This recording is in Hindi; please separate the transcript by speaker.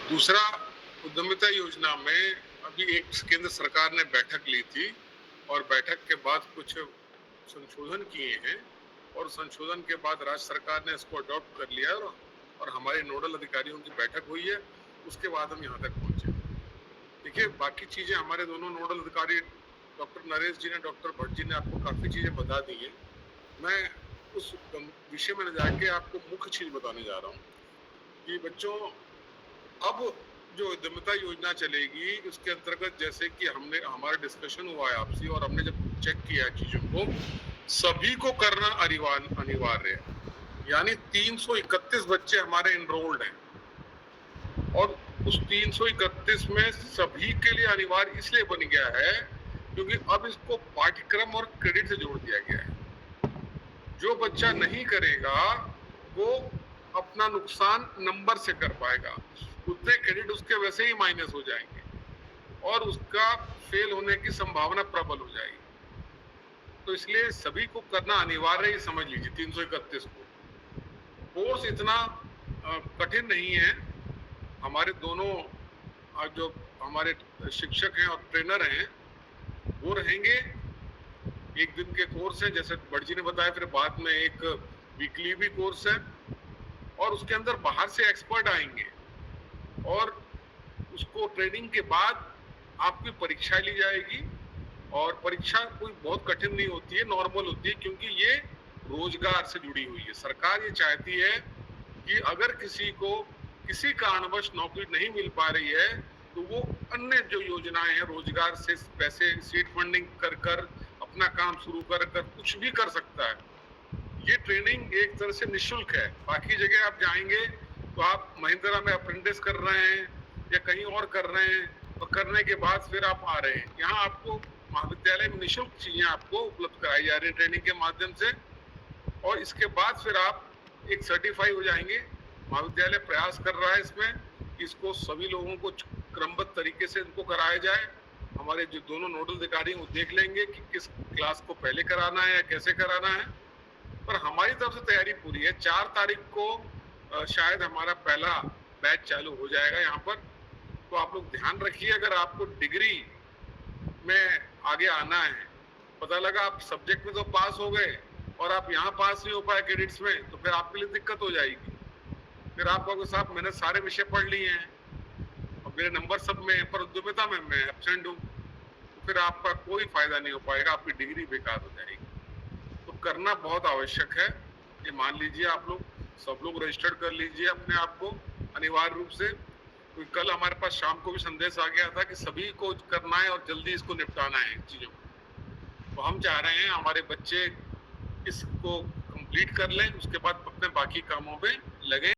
Speaker 1: दूसरा, उद्यमिता योजना में अभी एक केंद्र सरकार ने बैठक ली थी और बैठक के बाद कुछ संशोधन किए हैं और संशोधन के बाद राज्य सरकार ने इसको अडॉप्ट कर लिया और हमारे नोडल अधिकारियों की बैठक हुई है। उसके बाद हम यहाँ तक पहुंचे। देखिए, बाकी चीजें हमारे दोनों नोडल अधिकारी डॉक्टर नरेश जी ने, डॉक्टर भट्ट जी ने आपको काफी चीजें बता दी है। मैं उस विषय में न जाके आपको मुख्य चीज बताने जा रहा हूँ कि बच्चों, अब जो उद्यमिता योजना चलेगी उसके अंतर्गत जैसे कि हमने हमारा डिस्कशन हुआ है आपसे और हमने जब चेक किया चीजों को, सभी को करना अनिवार्य है। यानी 331 बच्चे हमारे एनरोल्ड हैं और उस 331 में सभी के लिए अनिवार्य इसलिए बन गया है क्योंकि अब इसको पाठ्यक्रम और क्रेडिट से जोड़ दिया गया है। जो बच्चा नहीं करेगा वो अपना नुकसान नंबर से कर पाएगा, उतने क्रेडिट उसके वैसे ही माइनस हो जाएंगे और उसका फेल होने की संभावना प्रबल हो जाएगी। तो इसलिए सभी को करना अनिवार्य ही समझ लीजिए 331 को। कोर्स इतना कठिन नहीं है। हमारे दोनों जो हमारे शिक्षक हैं और ट्रेनर हैं वो रहेंगे। एक दिन के कोर्स है जैसे भट्ट जी ने बताया, फिर बाद में एक वीकली भी कोर्स है और उसके अंदर बाहर से एक्सपर्ट आएंगे और उसको ट्रेनिंग के बाद आपकी परीक्षा ली जाएगी और परीक्षा कोई बहुत कठिन नहीं होती है, नॉर्मल होती है क्योंकि ये रोजगार से जुड़ी हुई है। सरकार ये चाहती है कि अगर किसी को किसी कारणवश नौकरी नहीं मिल पा रही है तो वो अन्य जो योजनाएं हैं रोजगार से पैसे सीड फंडिंग कर कर अपना काम शुरू कर कर कुछ भी कर सकता है। ये ट्रेनिंग एक तरह से निःशुल्क है। बाकी जगह आप जाएंगे तो आप महिंद्रा में अप्रेंटिस कर रहे हैं या कहीं और कर रहे हैं और करने के बाद फिर आप आ रहे हैं। यहाँ आपको महाविद्यालय में निःशुल्क चीजें आपको उपलब्ध कराई जा रही है ट्रेनिंग के माध्यम से और इसके बाद फिर आप एक सर्टिफाई हो जाएंगे। महाविद्यालय प्रयास कर रहा है इसमें इसको सभी लोगों को क्रमबद्ध तरीके से इनको कराया जाए। हमारे जो दोनों नोडल अधिकारी वो देख लेंगे कि किस क्लास को पहले कराना है या कैसे कराना है, पर हमारी तरफ से तैयारी पूरी है। 4 तारीख को शायद हमारा पहला बैच चालू हो जाएगा यहाँ पर। तो आप लोग ध्यान रखिए, अगर आपको डिग्री में आगे आना है, पता लगा आप सब्जेक्ट में तो पास हो गए और आप यहाँ पास नहीं हो पाए क्रेडिट्स में, तो फिर आपके लिए दिक्कत हो जाएगी। फिर आप कहोगे साहब मैंने सारे विषय पढ़ लिए हैं और मेरे नंबर सब में, पर उद्यमिता में मैं एब्सेंट हूँ, तो फिर आपका कोई फायदा नहीं हो पाएगा, आपकी डिग्री बेकार हो जाएगी। तो करना बहुत आवश्यक है। ये मान लीजिए, आप लोग सब लोग रजिस्टर्ड कर लीजिए अपने आप को अनिवार्य रूप से। तो कल हमारे पास शाम को भी संदेश आ गया था कि सभी को करना है और जल्दी इसको निपटाना है चीजों को। तो हम चाह रहे हैं हमारे बच्चे इसको कंप्लीट कर लें, उसके बाद अपने बाकी कामों पे लगे।